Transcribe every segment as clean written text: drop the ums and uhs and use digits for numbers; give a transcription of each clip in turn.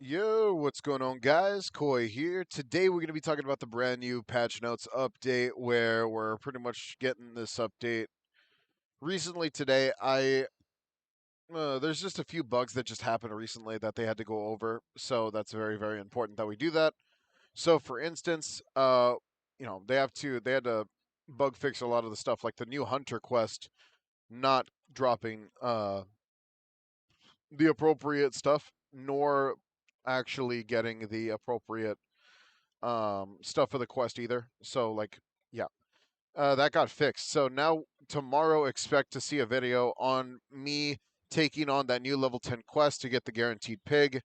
Yo, what's going on, guys? Koi here. Today we're going to be talking about the brand new patch notes update where we're pretty much getting this update recently today. I There's just a few bugs that just happened recently that they had to go over, so that's very very important that we do that. So for instance, they had to bug fix a lot of the stuff like the new hunter quest not dropping the appropriate stuff nor actually getting the appropriate stuff for the quest either. So yeah, that got fixed. So now tomorrow expect to see a video on me taking on that new level 10 quest to get the guaranteed pig.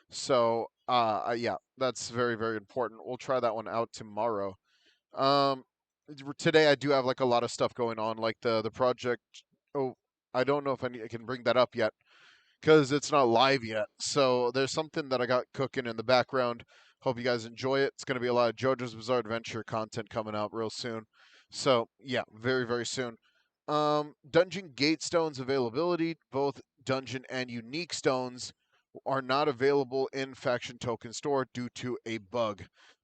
So yeah, that's very very important. We'll try that one out tomorrow. Um Today I do have like a lot of stuff going on like the project. Oh, I don't know if I can bring that up yet because it's not live yet. So there's something that I got cooking in the background. Hope you guys enjoy it. It's going to be a lot of JoJo's Bizarre Adventure content coming out real soon. So yeah, very very soon. Dungeon gate stones availability, both dungeon and unique stones are not available in faction token store due to a bug.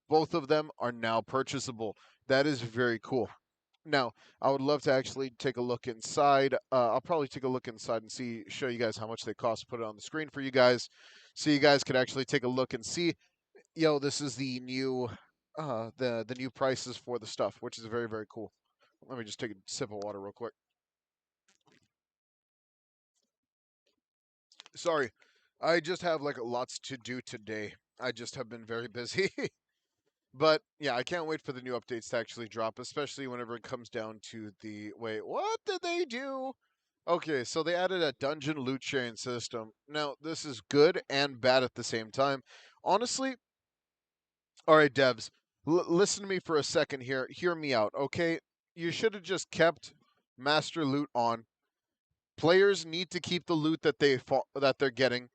Both of them are now purchasable. That is very cool. Now, I would love to actually take a look inside. I'll probably take a look inside and show you guys how much they cost. Put it on the screen for you guys, so you guys could actually take a look and see. Yo, this is the new, the new prices for the stuff, which is very very cool. Let me just take a sip of water real quick. Sorry, I just have like lots to do today. I just have been very busy. But yeah, I can't wait for the new updates to actually drop, especially whenever it comes down to the wait, what did they do? Okay, so they added a dungeon loot sharing system. Now, this is good and bad at the same time. Honestly, all right, devs, listen to me for a second here. Hear me out, okay? You should have just kept master loot on. Players need to keep the loot that they're getting.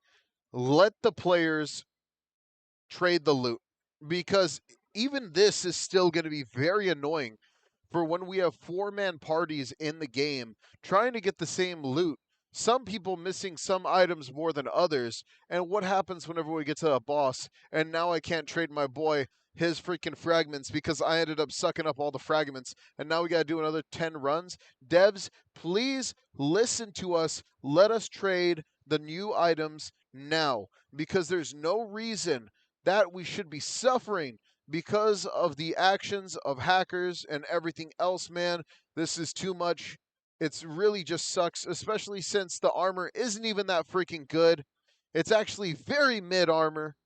Let the players trade the loot because even this is still going to be very annoying for when we have four-man parties in the game trying to get the same loot. Some people missing some items more than others. And what happens whenever we get to a boss and now I can't trade my boy his freaking fragments because I ended up sucking up all the fragments and now we got to do another 10 runs? Devs, please listen to us. Let us trade the new items now because there's no reason that we should be suffering because of the actions of hackers and everything else, man. This is too much. It's really just sucks, especially since the armor isn't even that freaking good. It's actually very mid armor.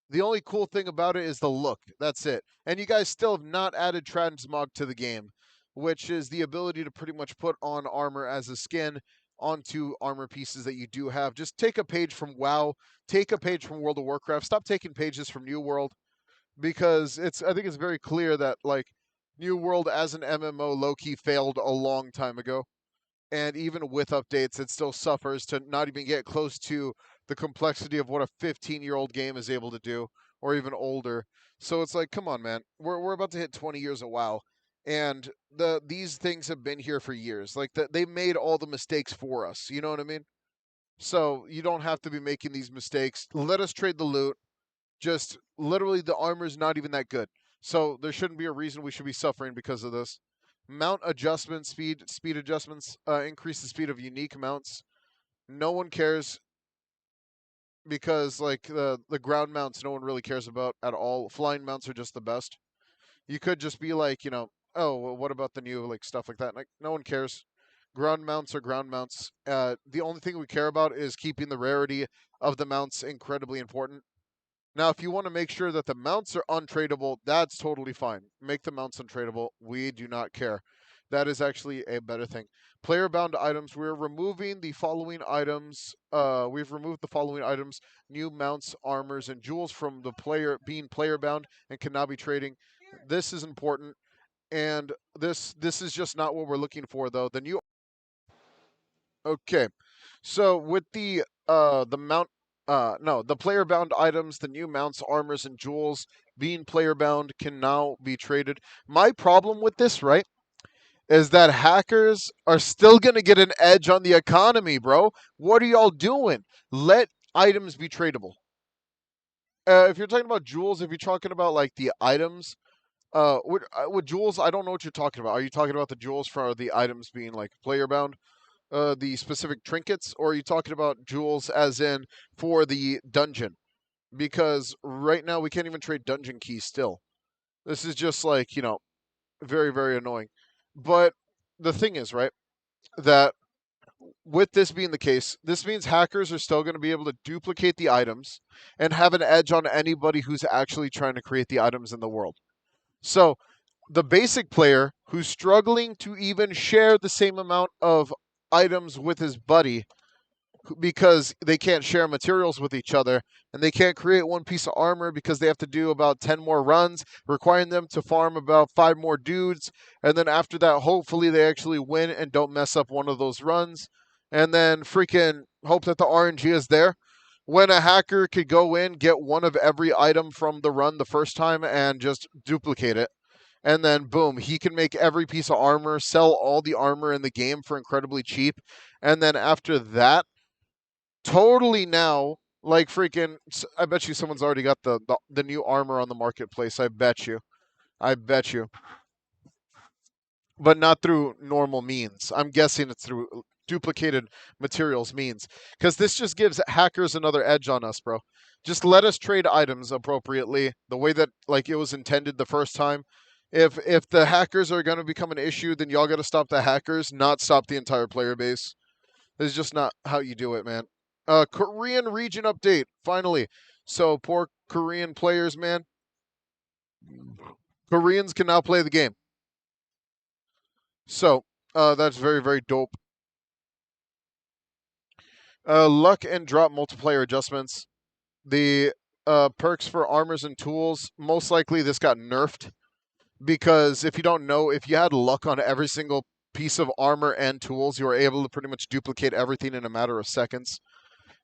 The only cool thing about it is the look. That's it. And you guys still have not added transmog to the game, which is the ability to pretty much put on armor as a skin onto armor pieces that you do have. Just take a page from WoW, take a page from World of Warcraft. Stop taking pages from New World because I think it's very clear that like New World as an MMO low key failed a long time ago. And even with updates, it still suffers to not even get close to the complexity of what a 15-year-old game is able to do, or even older. So it's like, come on, man. We're about to hit 20 years of WoW, and these things have been here for years. Like they made all the mistakes for us. You know what I mean? So you don't have to be making these mistakes. Let us trade the loot. Just literally, the armor is not even that good. So there shouldn't be a reason we should be suffering because of this. Mount adjustment speed adjustments increase the speed of unique mounts. No one cares because like the ground mounts, no one really cares about at all. Flying mounts are just the best. You could just be like, oh, well, what about the new like stuff like that? Like no one cares. Ground mounts are ground mounts. The only thing we care about is keeping the rarity of the mounts incredibly important. Now, if you want to make sure that the mounts are untradeable, that's totally fine. Make the mounts untradeable. We do not care. That is actually a better thing. Player bound items. We're removing the following items. We've removed the following items: new mounts, armors, and jewels from the player being player bound and cannot be trading. This is important, and this is just not what we're looking for, though. The new Okay. So with the mount no, the player bound items, the new mounts, armors, and jewels being player bound can now be traded. My problem with this, right, is that hackers are still gonna get an edge on the economy, bro. What are y'all doing? Let items be tradable. if you're talking about jewels, if you're talking about like the items, with jewels, I don't know what you're talking about. Are you talking about the jewels for the items being like player bound, the specific trinkets, or are you talking about jewels as in for the dungeon? Because right now we can't even trade dungeon keys still. This is just like, very, very annoying. But the thing is, right, that with this being the case, this means hackers are still going to be able to duplicate the items and have an edge on anybody who's actually trying to create the items in the world. So the basic player who's struggling to even share the same amount of items with his buddy because they can't share materials with each other and they can't create one piece of armor because they have to do about 10 more runs, requiring them to farm about 5 more dudes. And then after that, hopefully they actually win and don't mess up one of those runs. And then freaking hope that the RNG is there. When a hacker could go in, get one of every item from the run the first time and just duplicate it. And then boom, he can make every piece of armor, sell all the armor in the game for incredibly cheap. And then after that, totally now, like freaking, I bet you someone's already got the new armor on the marketplace. I bet you. I bet you. But not through normal means. I'm guessing it's through duplicated materials means. Because this just gives hackers another edge on us, bro. Just let us trade items appropriately, the way that like it was intended the first time. If the hackers are gonna become an issue, then y'all gotta stop the hackers, not stop the entire player base. This is just not how you do it, man. Korean region update, finally. So poor Korean players, man. Koreans can now play the game. So that's very, very dope. Luck and drop multiplayer adjustments. The perks for armors and tools. Most likely this got nerfed because if you don't know, if you had luck on every single piece of armor and tools, you were able to pretty much duplicate everything in a matter of seconds.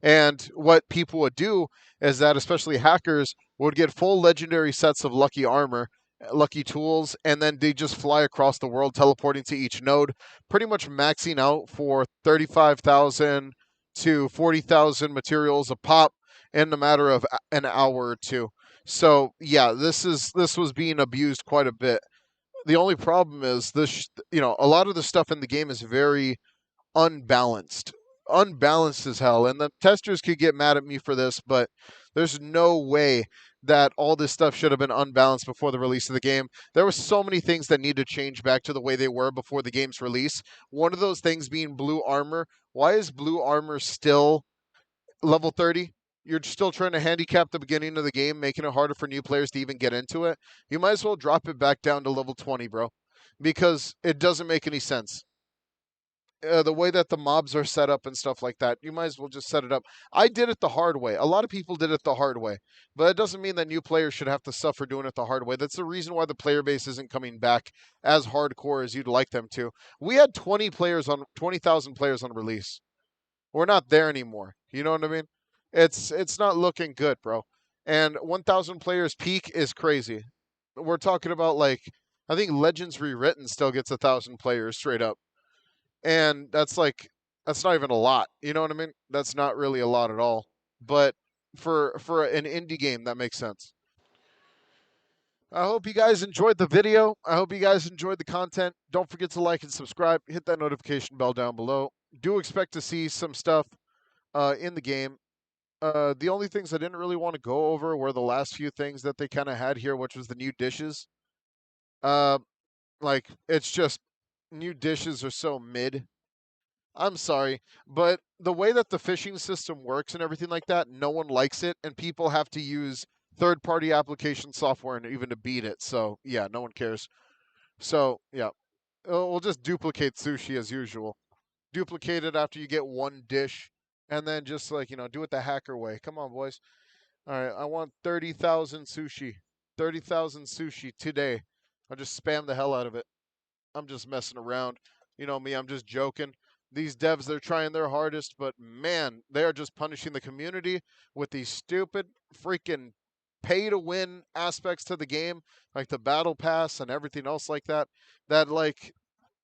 And what people would do is that, especially hackers, would get full legendary sets of lucky armor, lucky tools, and then they just fly across the world, teleporting to each node, pretty much maxing out for 35,000 to 40,000 materials a pop in a matter of an hour or two. So yeah, this was being abused quite a bit. The only problem is this, a lot of the stuff in the game is very unbalanced. Unbalanced as hell. And the testers could get mad at me for this, but there's no way that all this stuff should have been unbalanced before the release of the game. There were so many things that need to change back to the way they were before the game's release. One of those things being blue armor. Why is blue armor still level 30? You're still trying to handicap the beginning of the game, making it harder for new players to even get into it. You might as well drop it back down to level 20, bro, because it doesn't make any sense. The way that the mobs are set up and stuff like that, you might as well just set it up. I did it the hard way. A lot of people did it the hard way, but it doesn't mean that new players should have to suffer doing it the hard way. That's the reason why the player base isn't coming back as hardcore as you'd like them to. We had 20,000 players on release. We're not there anymore. You know what I mean? It's not looking good, bro. And 1,000 players peak is crazy. We're talking about like I think Legends Rewritten still gets 1,000 players straight up, and that's not even a lot. You know what I mean? That's not really a lot at all. But for an indie game, that makes sense. I hope you guys enjoyed the video. I hope you guys enjoyed the content. Don't forget to like and subscribe. Hit that notification bell down below. Do expect to see some stuff in the game. The only things I didn't really want to go over were the last few things that they kind of had here, which was the new dishes. Uh, like it's just new dishes are so mid. I'm sorry, but the way that the fishing system works and everything like that, no one likes it, and people have to use third-party application software and even to beat it. So yeah, no one cares. So yeah, we'll just duplicate sushi as usual. Duplicate it after you get one dish, and then just like do it the hacker way. Come on, boys. All right, I want 30,000 sushi. 30,000 sushi today. I'll just spam the hell out of it. I'm just messing around. You know me, I'm just joking. These devs, they're trying their hardest, but man, they are just punishing the community with these stupid freaking pay to win aspects to the game, like the battle pass and everything else like that. That like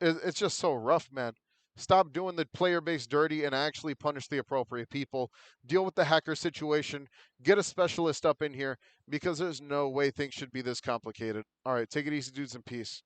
it's just so rough, man. Stop doing the player base dirty and actually punish the appropriate people. Deal with the hacker situation. Get a specialist up in here because there's no way things should be this complicated. All right, take it easy, dudes, and peace.